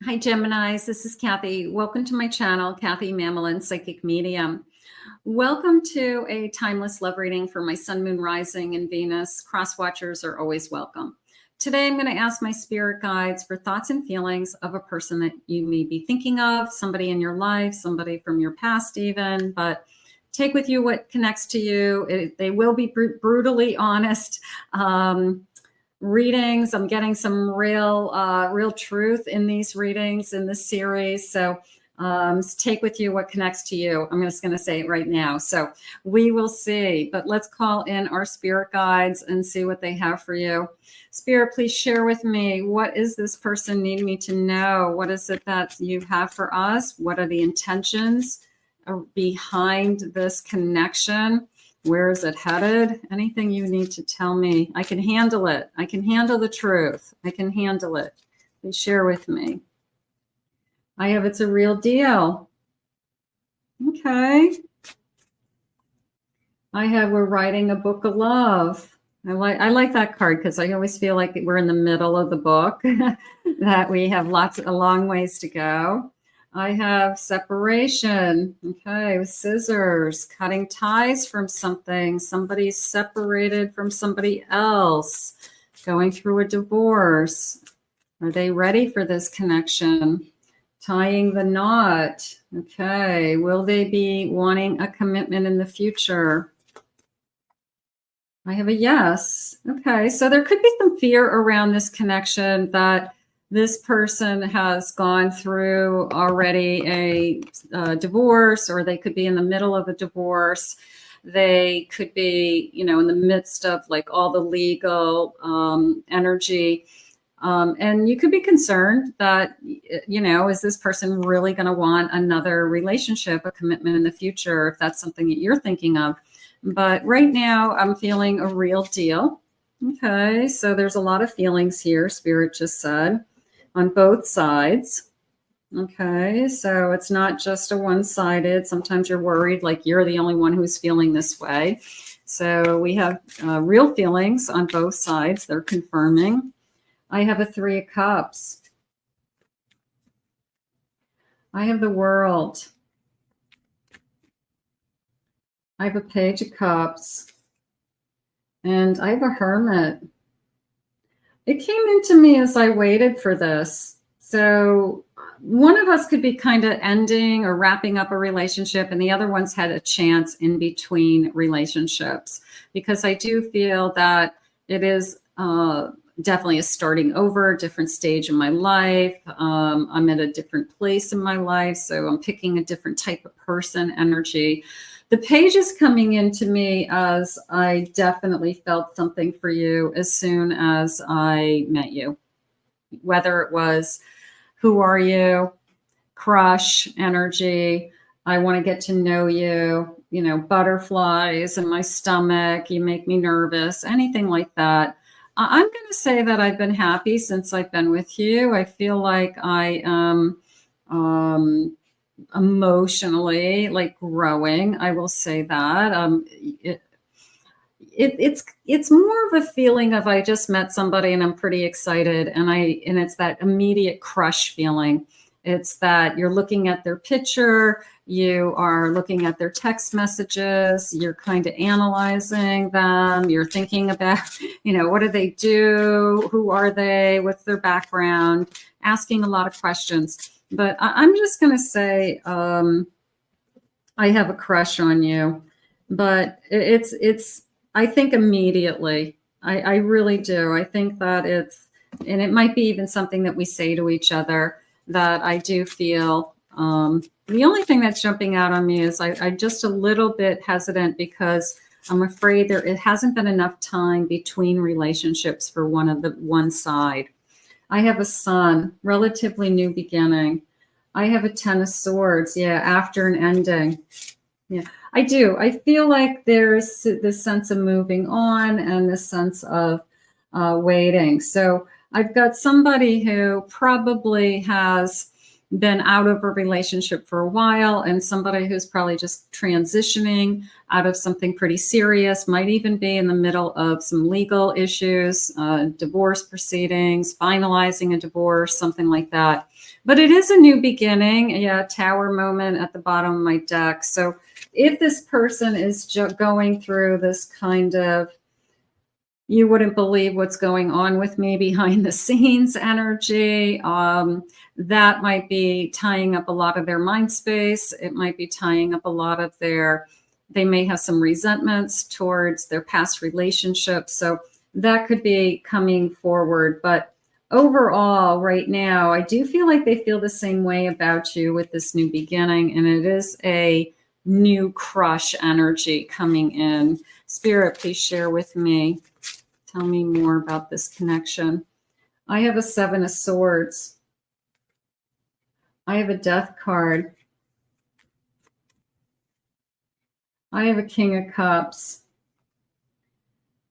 Hi, Geminis. This is Kathy. Welcome to my channel, Kathy Mamolen, Psychic Medium. Welcome to a timeless love reading for my Sun, Moon, Rising, and Venus. Cross watchers are always welcome. Today, I'm going to ask my spirit guides for thoughts and feelings of a person that you may be thinking of, somebody in your life, somebody from your past even, but take with you what connects to you. They will be brutally honest. Readings. I'm getting some real truth in these readings in this series. So take with you what connects to you. I'm just going to say it right now. So we will see, but let's call in our spirit guides and see what they have for you. Spirit, please share with me. What is this person needing me to know? What is it that you have for us? What are the intentions behind this connection? Where is it headed? Anything you need to tell me. I can handle it. I can handle the truth. I can handle it. Please share with me. I have it's a real deal. Okay. I have we're writing a book of love. I like that card because I always feel like we're in the middle of the book, that we have a long ways to go. I have separation, okay, with scissors, cutting ties from something. Somebody's separated from somebody else, going through a divorce. Are they ready for this connection? Tying the knot, okay. Will they be wanting a commitment in the future? I have a yes. Okay, so there could be some fear around this connection that this person has gone through already a divorce, or they could be in the middle of a divorce. They could be, in the midst of like all the legal energy. And you could be concerned that, is this person really going to want another relationship, a commitment in the future, if that's something that you're thinking of. But right now I'm feeling a real deal. Okay, so there's a lot of feelings here, Spirit just said, on both sides. Okay, so it's not just a one-sided. Sometimes you're worried like you're the only one who's feeling this way. So we have real feelings on both sides. They're confirming. I have a 3 of Cups. I have the World. I have a Page of Cups. And I have a Hermit. It came into me as I waited for this. So one of us could be kind of ending or wrapping up a relationship, and the other one's had a chance in between relationships, because I do feel that it is definitely a starting over, a different stage in my life. I'm at a different place in my life, so I'm picking a different type of person energy. The page is coming into me as I definitely felt something for you as soon as I met you. Whether it was, who are you? Crush energy. I want to get to know you. Butterflies in my stomach. You make me nervous. Anything like that. I'm going to say that I've been happy since I've been with you. I feel like I am emotionally like growing. I will say that. It's more of a feeling of I just met somebody and I'm pretty excited, and it's that immediate crush feeling. It's that you're looking at their picture, you are looking at their text messages, you're kind of analyzing them, you're thinking about, what do they do? Who are they? What's their background? Asking a lot of questions. But I'm just going to say I have a crush on you, but it's I think immediately. I really do. I think that and it might be even something that we say to each other, that I do feel. The only thing that's jumping out on me is I'm just a little bit hesitant because I'm afraid it hasn't been enough time between relationships for one side. I have a Sun, relatively new beginning. I have a 10 of Swords, after an ending. Yeah, I do. I feel like there's this sense of moving on and this sense of waiting. So I've got somebody who probably has been out of a relationship for a while, and somebody who's probably just transitioning out of something pretty serious, might even be in the middle of some legal issues, divorce proceedings, finalizing a divorce, something like that. But it is a new beginning. Yeah, Tower moment at the bottom of my deck. So if this person is going through this kind of, you wouldn't believe what's going on with me behind the scenes energy, that might be tying up a lot of their mind space. It might be tying up a lot of they may have some resentments towards their past relationships. So that could be coming forward. But overall, right now, I do feel like they feel the same way about you with this new beginning. And it is a new crush energy coming in. Spirit, please share with me. Tell me more about this connection. I have a 7 of Swords. I have a Death card. I have a King of Cups.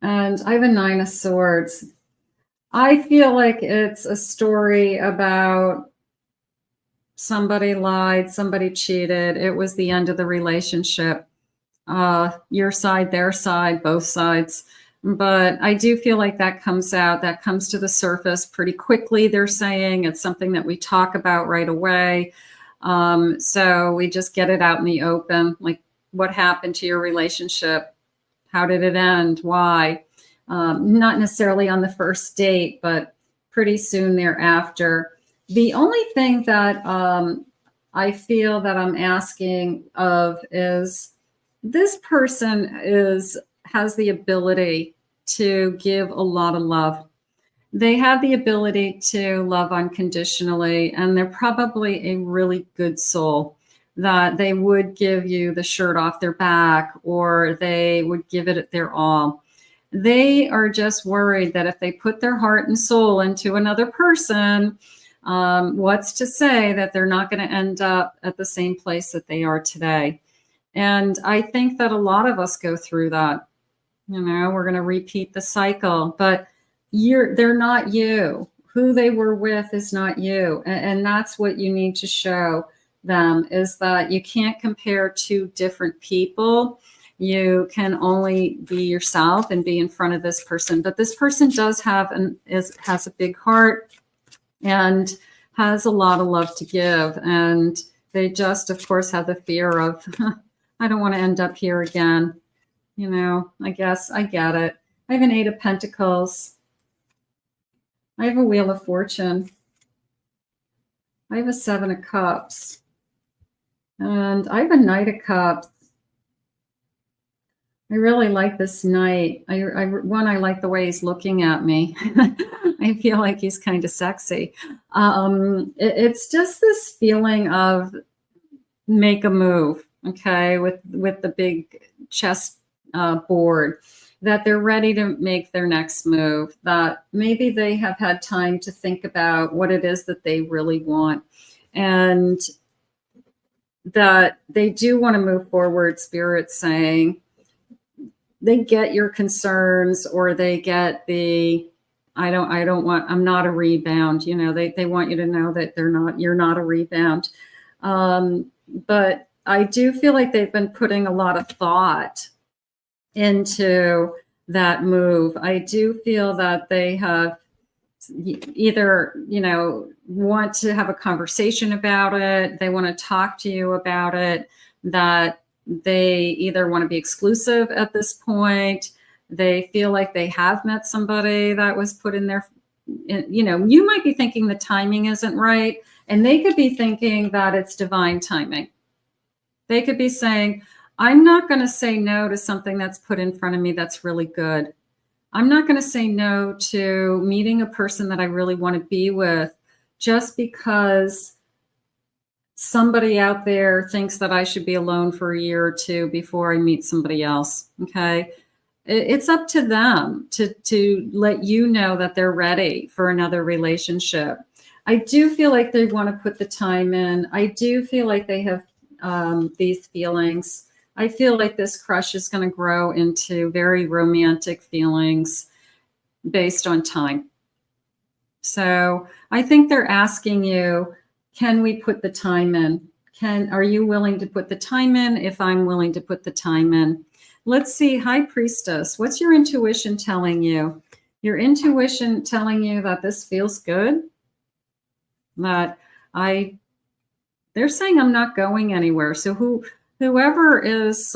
And I have a 9 of Swords. I feel like it's a story about somebody lied, somebody cheated. It was the end of the relationship. Your side, their side, both sides. But I do feel like that comes out, that comes to the surface pretty quickly. They're saying it's something that we talk about right away. So we just get it out in the open. Like, what happened to your relationship? How did it end? Why? Not necessarily on the first date, but pretty soon thereafter. The only thing that I feel that I'm asking of is this person has the ability to give a lot of love. They have the ability to love unconditionally, and they're probably a really good soul, that they would give you the shirt off their back, or they would give it their all. They are just worried that if they put their heart and soul into another person, what's to say that they're not going to end up at the same place that they are today? And I think that a lot of us go through that. You know, we're going to repeat the cycle, but they're not you. Who they were with is not you. And that's what you need to show them, is that you can't compare two different people. You can only be yourself and be in front of this person. But this person does has a big heart and has a lot of love to give. And they just, of course, have the fear of, I don't want to end up here again. You know, I guess I get it. I have an 8 of Pentacles. I have a Wheel of Fortune. I have a 7 of Cups. And I have a Knight of Cups. I really like this Knight. I like the way he's looking at me. I feel like he's kind of sexy. It's just this feeling of make a move, okay, with the big chest board, that they're ready to make their next move, that maybe they have had time to think about what it is that they really want, and that they do want to move forward. Spirit's saying they get your concerns, or they get the, I'm not a rebound. You know, they want you to know that you're not a rebound. But I do feel like they've been putting a lot of thought into that move. I do feel that they have either, you know, want to have a conversation about it. They want to talk to you about it, that they either want to be exclusive at this point. They feel like they have met somebody that was put in their, you know, you might be thinking the timing isn't right, and they could be thinking that it's divine timing. They could be saying, I'm not going to say no to something that's put in front of me that's really good. I'm not going to say no to meeting a person that I really want to be with just because somebody out there thinks that I should be alone for a year or two before I meet somebody else. Okay. It's up to them to let you know that they're ready for another relationship. I do feel like they want to put the time in. I do feel like they have these feelings. I feel like this crush is going to grow into very romantic feelings based on time. So I think they're asking you Can we put the time in? Are you willing to put the time in if I'm willing to put the time in? Let's see, High Priestess, what's your intuition telling you? Your intuition telling you that this feels good? That they're saying I'm not going anywhere. So whoever is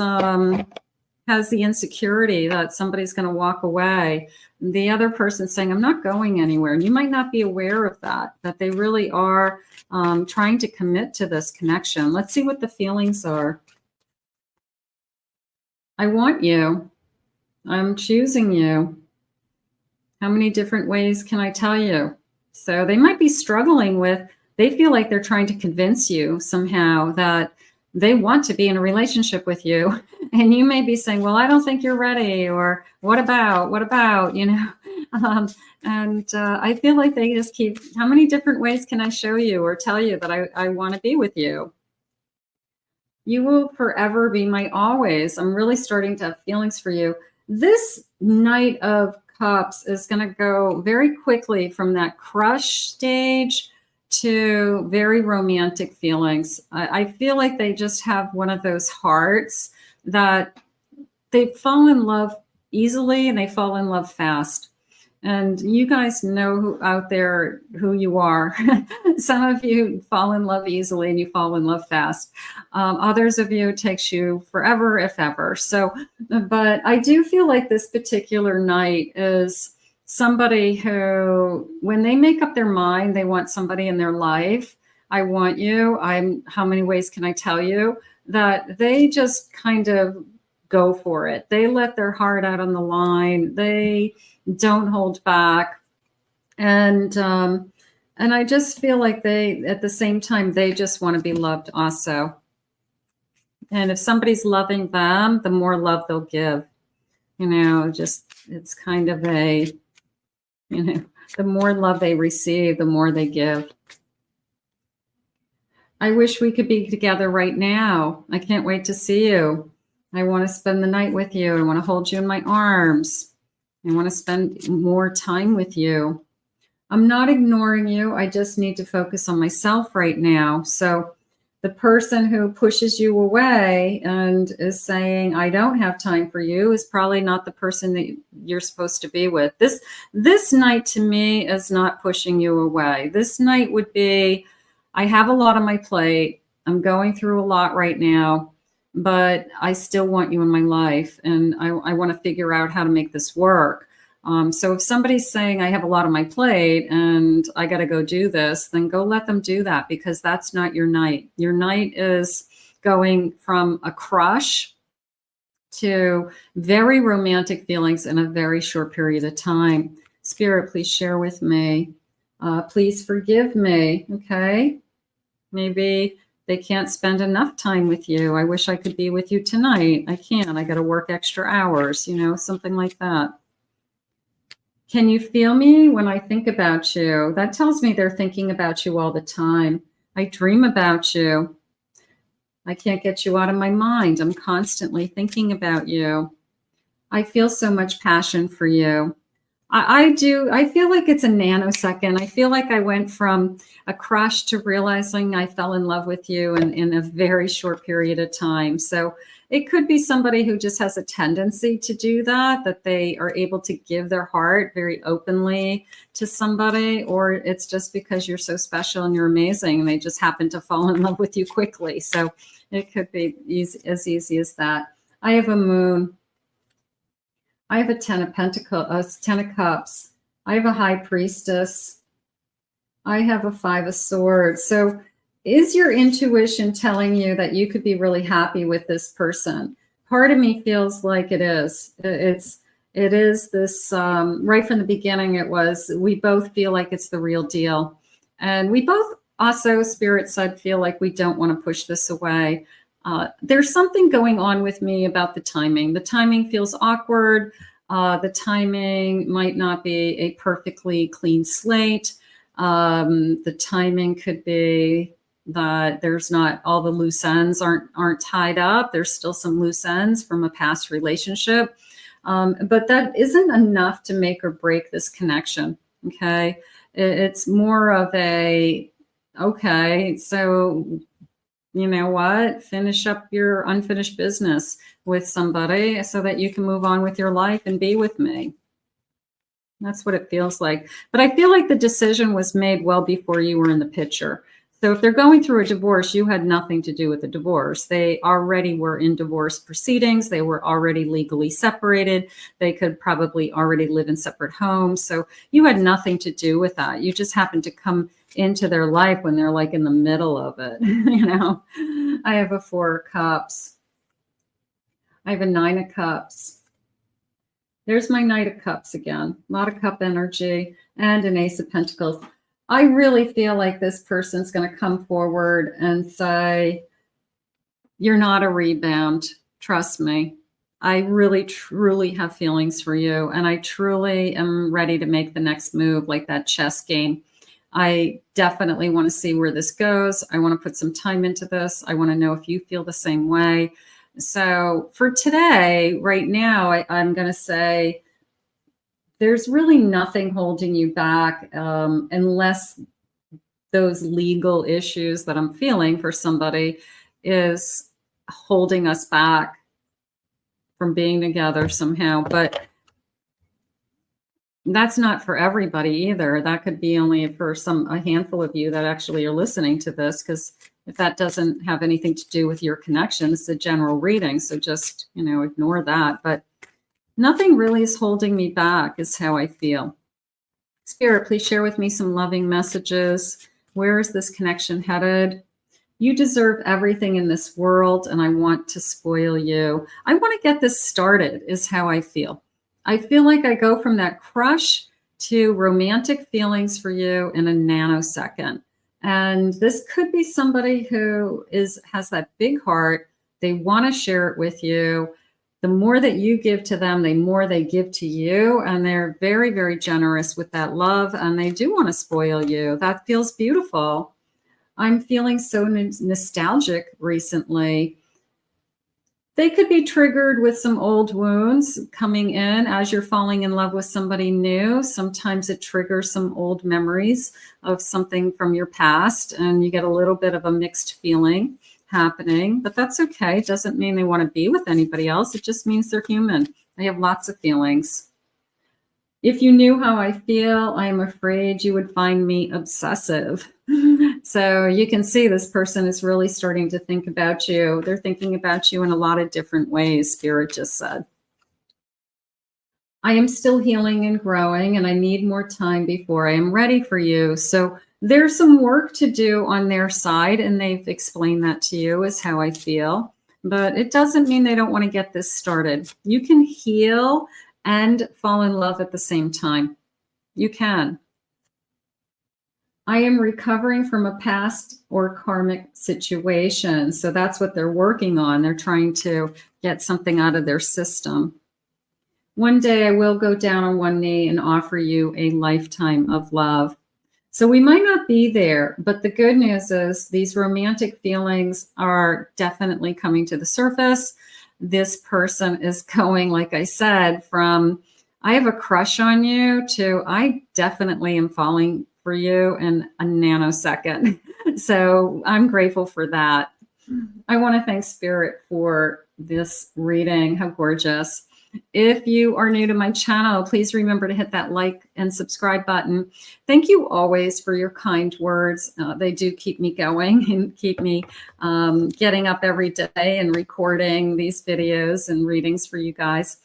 has the insecurity that somebody's going to walk away, the other person's saying I'm not going anywhere. And you might not be aware of that they really are trying to commit to this connection. Let's see what the feelings are. I want you. I'm choosing you. How many different ways can I tell you? So they might be struggling with, they feel like they're trying to convince you somehow that they want to be in a relationship with you. And you may be saying, well, I don't think you're ready. Or what about, you know? I feel like they just keep, how many different ways can I show you or tell you that I want to be with you? You will forever be my always. I'm really starting to have feelings for you. This Knight of Cups is going to go very quickly from that crush stage to very romantic feelings. I feel like they just have one of those hearts that they fall in love easily and they fall in love fast. And you guys know out there who you are. Some of you fall in love easily and you fall in love fast. Others of you, it takes you forever, if ever. So, but I do feel like this particular knight is somebody who, when they make up their mind, they want somebody in their life. I want you. How many ways can I tell you? That they just kind of go for it. They let their heart out on the line. They don't hold back. And I just feel like they, at the same time, they just want to be loved also. And if somebody's loving them, the more love they'll give. You know, just, it's kind of a, you know, the more love they receive, the more they give. I wish we could be together right now. I can't wait to see you. I want to spend the night with you. I want to hold you in my arms. I want to spend more time with you. I'm not ignoring you. I just need to focus on myself right now. So the person who pushes you away and is saying, I don't have time for you, is probably not the person that you're supposed to be with. This night to me is not pushing you away. This night would be, I have a lot on my plate. I'm going through a lot right now, but I still want you in my life. And I want to figure out how to make this work. So if somebody's saying I have a lot on my plate and I got to go do this, then go let them do that, because that's not your night. Your night is going from a crush to very romantic feelings in a very short period of time. Spirit, please share with me. Please forgive me. Okay. Maybe they can't spend enough time with you. I wish I could be with you tonight. I can't. I got to work extra hours, you know, something like that. Can you feel me when I think about you? That tells me they're thinking about you all the time. I dream about you. I can't get you out of my mind. I'm constantly thinking about you. I feel so much passion for you. I do. I feel like it's a nanosecond. I feel like I went from a crush to realizing I fell in love with you in a very short period of time. So it could be somebody who just has a tendency to do that they are able to give their heart very openly to somebody, or it's just because you're so special and you're amazing and they just happen to fall in love with you quickly. So it could be as easy as that. I have a moon. I have a 10 of Pentacles, 10 of Cups. I have a High Priestess. I have a 5 of Swords. So is your intuition telling you that you could be really happy with this person? Part of me feels like it is. It is this, right from the beginning, it was, we both feel like it's the real deal. And we both also, Spirit said, feel like we don't want to push this away. There's something going on with me about the timing. The timing feels awkward. The timing might not be a perfectly clean slate. The timing could be that there's not all the loose ends aren't tied up. There's still some loose ends from a past relationship. But that isn't enough to make or break this connection. Okay. It's more of a okay, so you know what? Finish up your unfinished business with somebody so that you can move on with your life and be with me. That's what it feels like. But I feel like the decision was made well before you were in the picture. So if they're going through a divorce, you had nothing to do with the divorce. They already were in divorce proceedings. They were already legally separated. They could probably already live in separate homes. So you had nothing to do with that. You just happened to come into their life when they're like in the middle of it. You know, I have a 4 of Cups. I have a 9 of Cups. There's my Knight of Cups again. A lot of cup energy and an Ace of Pentacles. I really feel like this person's going to come forward and say, you're not a rebound. Trust me. I really, truly have feelings for you. And I truly am ready to make the next move, like that chess game. I definitely want to see where this goes. I want to put some time into this. I want to know if you feel the same way. So for today, right now, I'm going to say, there's really nothing holding you back unless those legal issues that I'm feeling for somebody is holding us back from being together somehow. But that's not for everybody either. That could be only for a handful of you that actually are listening to this, because if that doesn't have anything to do with your connection, it's a general reading. So just, ignore that. But nothing really is holding me back is how I feel. Spirit, please share with me some loving messages. Where is this connection headed? You deserve everything in this world, and I want to spoil you. I want to get this started is how I feel. I feel like I go from that crush to romantic feelings for you in a nanosecond. And this could be somebody who has that big heart. They want to share it with you. The more that you give to them, the more they give to you. And they're very, very generous with that love. And they do want to spoil you. That feels beautiful. I'm feeling so nostalgic recently. They could be triggered with some old wounds coming in as you're falling in love with somebody new. Sometimes it triggers some old memories of something from your past, and you get a little bit of a mixed feeling happening, but that's okay. It doesn't mean they want to be with anybody else. It just means they're human. They have lots of feelings. If you knew how I feel, I am afraid you would find me obsessive. So you can see this person is really starting to think about you. They're thinking about you in a lot of different ways, Spirit just said. I am still healing and growing, and I need more time before I am ready for you. So there's some work to do on their side, and they've explained that to you is how I feel. But it doesn't mean they don't want to get this started. You can heal and fall in love at the same time. You can. I am recovering from a past or karmic situation. So that's what they're working on. They're trying to get something out of their system. One day I will go down on one knee and offer you a lifetime of love. So we might not be there, but the good news is these romantic feelings are definitely coming to the surface. This person is going, like I said, from I have a crush on you to I definitely am falling for you in a nanosecond. So I'm grateful for that. I want to thank Spirit for this reading. How gorgeous. If you are new to my channel, please remember to hit that like and subscribe button. Thank you always for your kind words. They do keep me going and keep me getting up every day and recording these videos and readings for you guys.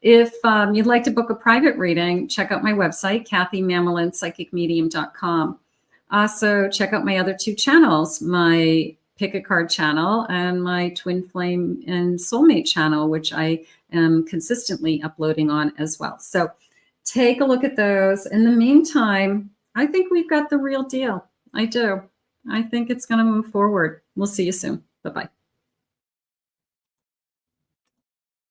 If you'd like to book a private reading, check out my website, KathyMamolenPsychicMedium.com. Also, check out my other 2 channels, my Pick a Card channel and my Twin Flame and Soulmate channel, which I am consistently uploading on as well. So take a look at those. In the meantime, I think we've got the real deal. I do. I think it's going to move forward. We'll see you soon. Bye-bye.